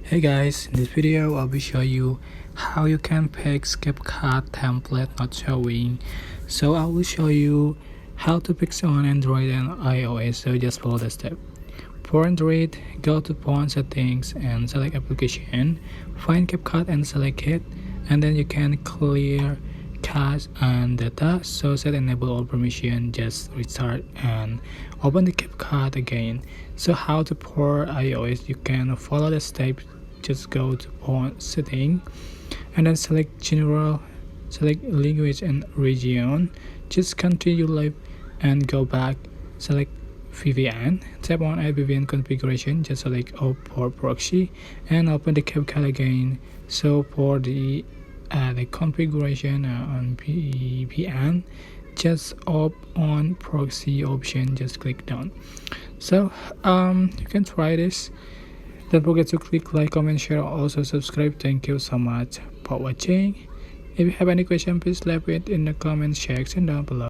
Hey guys, in this video I will show you how you can fix CapCut template not showing. So I will show you how to fix on Android and iOS, so just follow the step. For Android, go to phone settings and select application, find CapCut and select it, and then you can clear cache and data. So set enable all permission, just restart and open the CapCut again. So how to for iOS, you can follow the steps. Just go to phone setting and then select general, select language and region, just continue live and go back, select VPN, tap on add VPN configuration, just select off for proxy and open the CapCut again. So for the configuration on VPN, just off on proxy option, just click done. So you can try this. Don't forget to click like, comment, share, also subscribe. Thank you so much for watching. If you have any question, please leave it in the comment section down below.